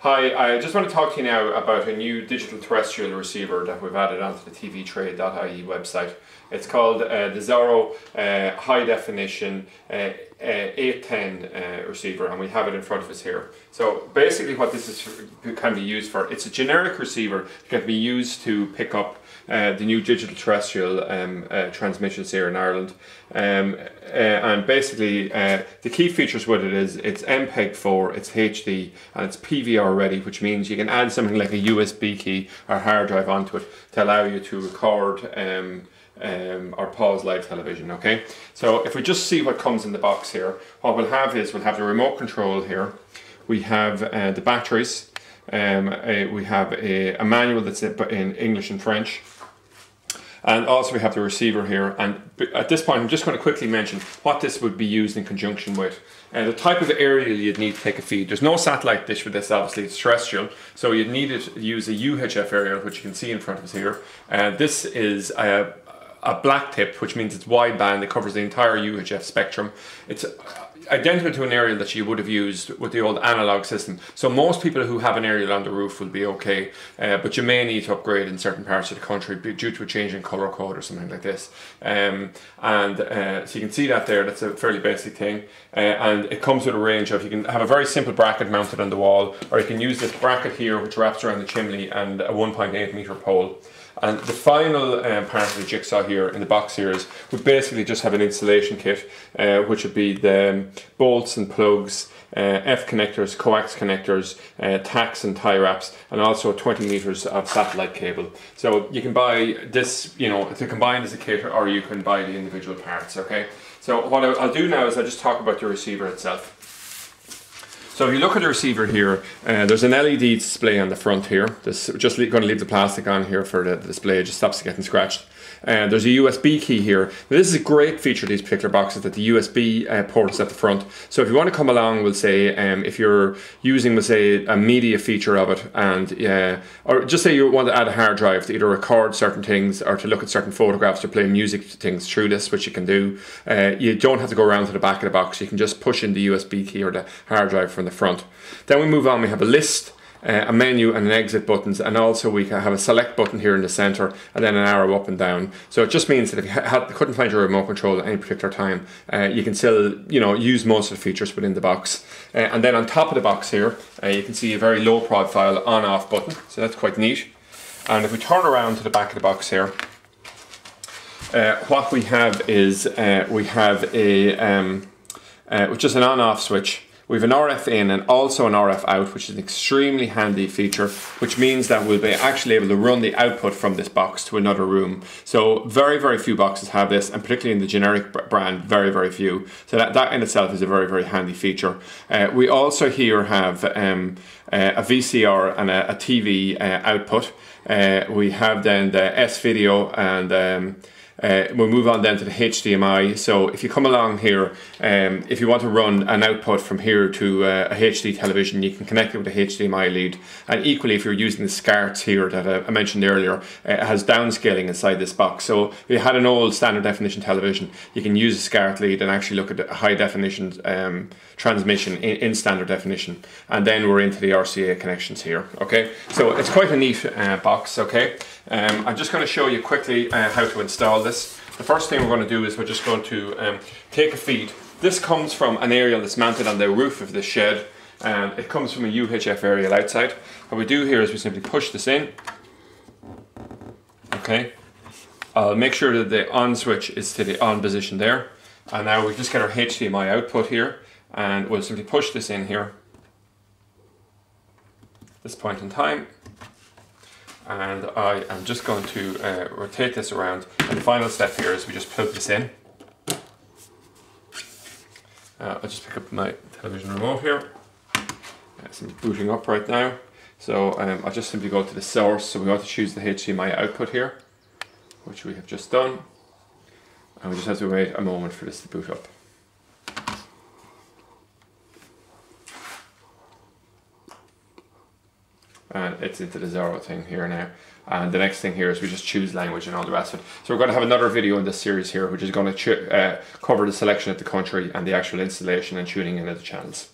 Hi, I just want to talk to you now about a new digital terrestrial receiver that we've added onto the tvtrade.ie website. It's called the Xoro High Definition 810 receiver, and we have it in front of us here. So basically what this can be used for, it's a generic receiver that can be used to pick up the new digital terrestrial transmissions here in Ireland. And basically the key features with it is it's MPEG-4, it's HD, and it's PVR ready, which means you can add something like a USB key or hard drive onto it to allow you to record or pause live television. Okay, so if we just see what comes in the box here, what we'll have is we'll have the remote control here, we have the batteries, we have a manual that's in English and French, and also we have the receiver here. And at this point I'm just going to quickly mention what this would be used in conjunction with. The type of aerial you'd need to take a feed. There's no satellite dish for this, obviously it's terrestrial, so you'd need to use a UHF aerial, which you can see in front of us here. This is a black tip, which means it's wideband. It covers the entire UHF spectrum. It's identical to an aerial that you would have used with the old analog system. So most people who have an aerial on the roof will be okay, but you may need to upgrade in certain parts of the country due to a change in color code or something like this. So you can see that there, that's a fairly basic thing. And it comes with a range of, you can have a very simple bracket mounted on the wall, or you can use this bracket here which wraps around the chimney, and a 1.8 meter pole. And the final part of the jigsaw here in the box here is we basically just have an installation kit, which would be the bolts and plugs, F connectors, coax connectors, tacks and tie wraps, and also 20 meters of satellite cable. So you can buy this, you know, to combine as a kit, or you can buy the individual parts. Okay. So what I'll do now is I'll just talk about the receiver itself. So if you look at the receiver here, there's an LED display on the front here. This just going to leave the plastic on here for the display, it just stops it getting scratched. There's a USB key here. Now, this is a great feature of these particular boxes, that the USB port is at the front. So if you want to come along, we'll say, if you're using, we'll say, a media feature of it, and or just say you want to add a hard drive to either record certain things or to look at certain photographs or play music things through this, which you can do. You don't have to go around to the back of the box. You can just push in the USB key or the hard drive from the front. Then we move on, we have a list, a menu and an exit buttons, and also we can have a select button here in the center and then an arrow up and down. So it just means that if you couldn't find your remote control at any particular time, you can still, you know, use most of the features within the box. And then on top of the box here, you can see a very low profile on-off button, so that's quite neat. And if we turn around to the back of the box here, what we have is we have just an on-off switch. We have an RF in and also an RF out, which is an extremely handy feature, which means that we'll be actually able to run the output from this box to another room. So very, very few boxes have this, and particularly in the generic brand, very, very few. So that in itself is a very, very handy feature. We also here have a VCR and a TV output. We have then the S-Video, and we'll move on then to the HDMI. So if you come along here, if you want to run an output from here to a HD television, you can connect it with a HDMI lead. And equally, if you're using the SCARTs here that I mentioned earlier, it has downscaling inside this box. So if you had an old standard definition television, you can use a SCART lead and actually look at the high definition transmission in standard definition. And then we're into the RCA connections here. Okay, so it's quite a neat box. Okay, I'm just going to show you quickly how to install this. The first thing we're going to do is we're just going to take a feed. This comes from an aerial that's mounted on the roof of the shed, and it comes from a UHF aerial outside. What we do here is we simply push this in. Okay, I'll make sure that the on switch is to the on position there, and now we just get our HDMI output here, and we'll simply push this in here at this point in time. And I am just going to rotate this around, and the final step here is we just plug this in. I'll just pick up my television remote here. It's booting up right now, so I'll just simply go to the source. So we want to choose the HDMI output here, which we have just done, and we just have to wait a moment for this to boot up. And it's into the Xoro thing here now. And the next thing here is we just choose language and all the rest of it. So we're going to have another video in this series here, which is going to cover the selection of the country and the actual installation and tuning in of the channels.